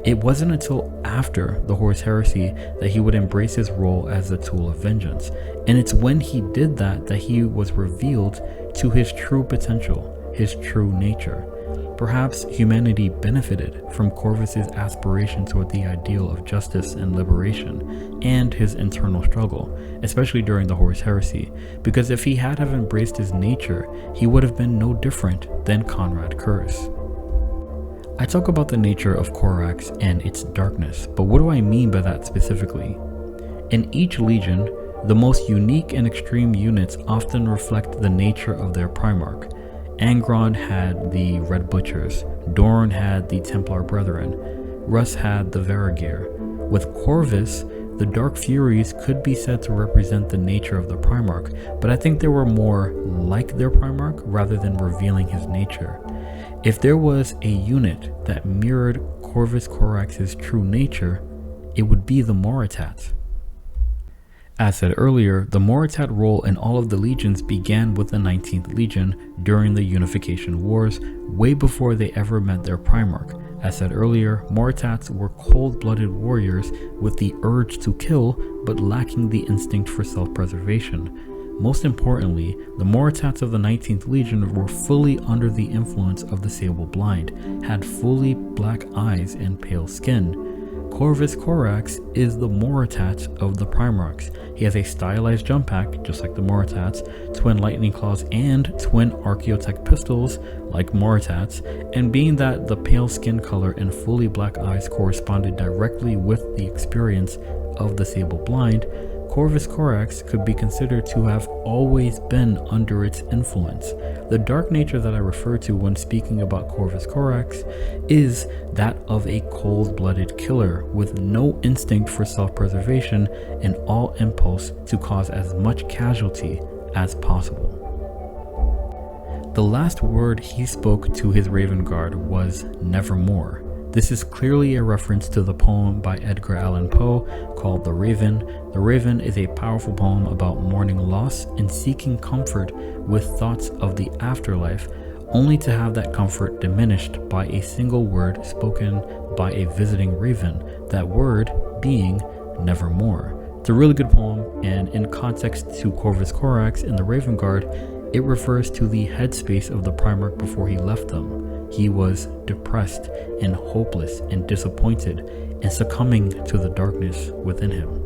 It wasn't until after the Horus Heresy that he would embrace his role as a tool of vengeance, and it's when he did that that he was revealed to his true potential. his true nature. Perhaps humanity benefited from Corvus's aspiration toward the ideal of justice and liberation, and his internal struggle, especially during the Horus Heresy, because if he had have embraced his nature, he would have been no different than Conrad Curtis. I talk about the nature of Corax and its darkness, but what do I mean by that specifically? In each legion, the most unique and extreme units often reflect the nature of their Primarch. Angron had the Red Butchers, Dorn had the Templar Brethren, Russ had the Verigere. With Corvus, the Dark Furies could be said to represent the nature of the Primarch, but I think they were more like their Primarch rather than revealing his nature. If there was a unit that mirrored Corvus Corax's true nature, it would be the Moritats. As said earlier, the Moritat role in all of the legions began with the 19th Legion during the Unification Wars, way before they ever met their Primarch. As said earlier, Moritats were cold-blooded warriors with the urge to kill, but lacking the instinct for self-preservation. Most importantly, the Moritats of the 19th Legion were fully under the influence of the Sable Blind, had fully black eyes and pale skin. Corvus Corax is the Moritat of the Primarchs. He has a stylized jump pack, just like the Moritats, twin lightning claws, and twin Archaeotech pistols, like Moritats, and being that the pale skin color and fully black eyes corresponded directly with the experience of the Sable Blind, Corvus Corax could be considered to have always been under its influence. The dark nature that I refer to when speaking about Corvus Corax is that of a cold-blooded killer with no instinct for self-preservation and all impulse to cause as much casualty as possible. The last word he spoke to his Raven Guard was nevermore. This is clearly a reference to the poem by Edgar Allan Poe called The Raven. The Raven is a powerful poem about mourning loss and seeking comfort with thoughts of the afterlife, only to have that comfort diminished by a single word spoken by a visiting raven, that word being nevermore. It's a really good poem, and in context to Corvus Corax and the Raven Guard, it refers to the headspace of the Primarch before he left them. He was depressed and hopeless and disappointed and succumbing to the darkness within him.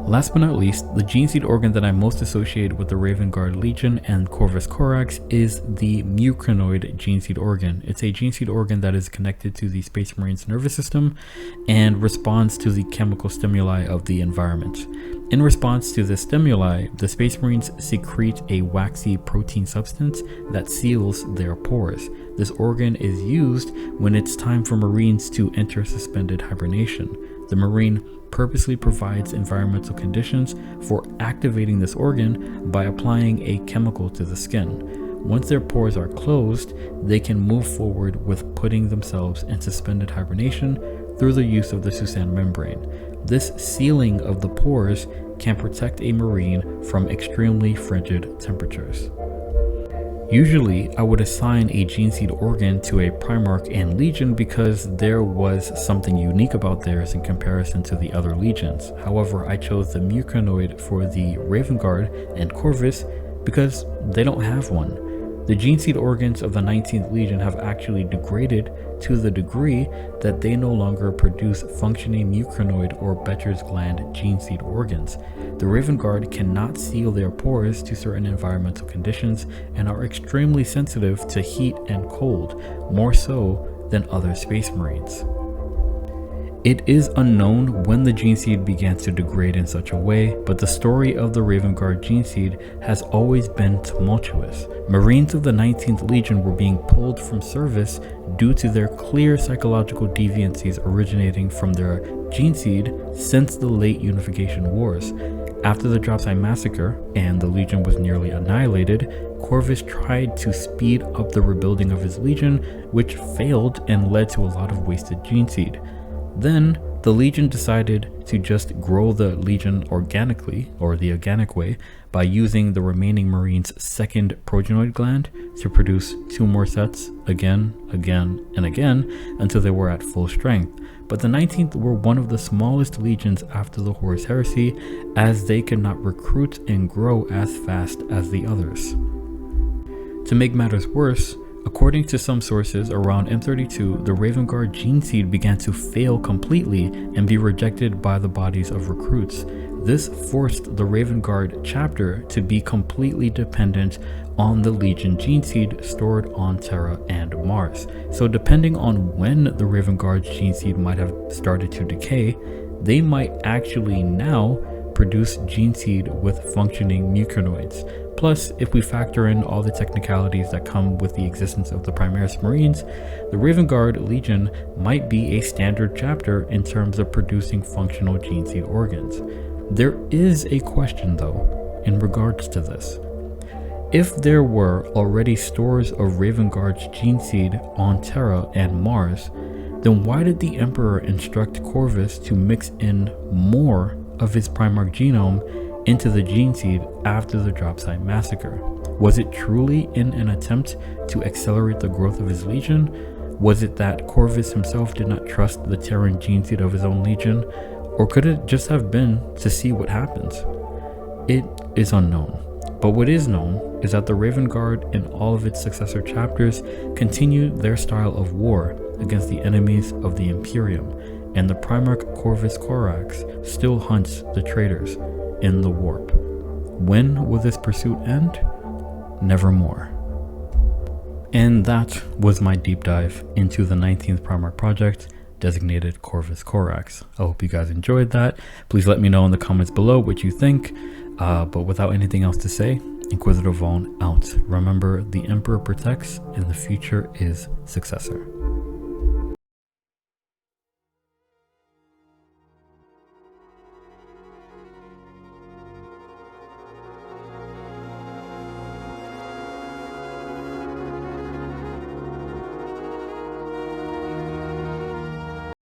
Last but not least, the Geneseed organ that I most associate with the Raven Guard Legion and Corvus Corax is the Mucranoid Geneseed organ. It's a Geneseed organ that is connected to the Space Marine's nervous system and responds to the chemical stimuli of the environment. In response to this stimuli, the Space Marines secrete a waxy protein substance that seals their pores. This organ is used when it's time for Marines to enter suspended hibernation. The Marine purposely provides environmental conditions for activating this organ by applying a chemical to the skin. Once their pores are closed, they can move forward with putting themselves in suspended hibernation through the use of the Susan membrane. This sealing of the pores can protect a Marine from extremely frigid temperatures. Usually, I would assign a Geneseed organ to a Primarch and Legion because there was something unique about theirs in comparison to the other legions. However, I chose the Mucranoid for the Raven Guard and Corvus because they don't have one. The Geneseed organs of the 19th Legion have actually degraded to the degree that they no longer produce functioning Mucranoid or Betcher's gland Geneseed organs. The Raven Guard cannot seal their pores to certain environmental conditions and are extremely sensitive to heat and cold, more so than other Space Marines. It is unknown when the Geneseed began to degrade in such a way, but the story of the Raven Guard Geneseed has always been tumultuous. Marines of the 19th Legion were being pulled from service due to their clear psychological deviancies originating from their Geneseed since the late Unification Wars. After the Dropside Massacre and the Legion was nearly annihilated, Corvus tried to speed up the rebuilding of his Legion, which failed and led to a lot of wasted Geneseed. Then, the Legion decided to just grow the Legion organically, or the organic way, by using the remaining Marine's second progenoid gland to produce 2 more sets again, and again, until they were at full strength. But the 19th were one of the smallest legions after the Horus Heresy, as they could not recruit and grow as fast as the others. To make matters worse, according to some sources, around M32, the Raven Guard Geneseed began to fail completely and be rejected by the bodies of recruits. This forced the Raven Guard chapter to be completely dependent on the Legion Geneseed stored on Terra and Mars. So depending on when the Raven Guard's Geneseed might have started to decay, they might actually now produce Geneseed with functioning Mucranoids. Plus, if we factor in all the technicalities that come with the existence of the Primaris Marines, the Raven Guard Legion might be a standard chapter in terms of producing functional Geneseed organs. There is a question though, in regards to this. If there were already stores of Raven Guard's Geneseed on Terra and Mars, then why did the Emperor instruct Corvus to mix in more of his Primarch genome into the Geneseed after the Dropsite massacre? Was it truly in an attempt to accelerate the growth of his legion? Was it that Corvus himself did not trust the Terran Geneseed of his own legion? Or could it just have been to see what happens? It is unknown. But what is known is that the Raven Guard and all of its successor chapters continued their style of war against the enemies of the Imperium, and the Primarch Corvus Corax still hunts the traitors in the warp. When will this pursuit end? Nevermore. And that was my deep dive into the 19th Primarch Project, designated Corvus Corax. I hope you guys enjoyed that. Please let me know in the comments below what you think. But without anything else to say, Inquisitor Vaughn out. Remember, the Emperor protects and the future is successor.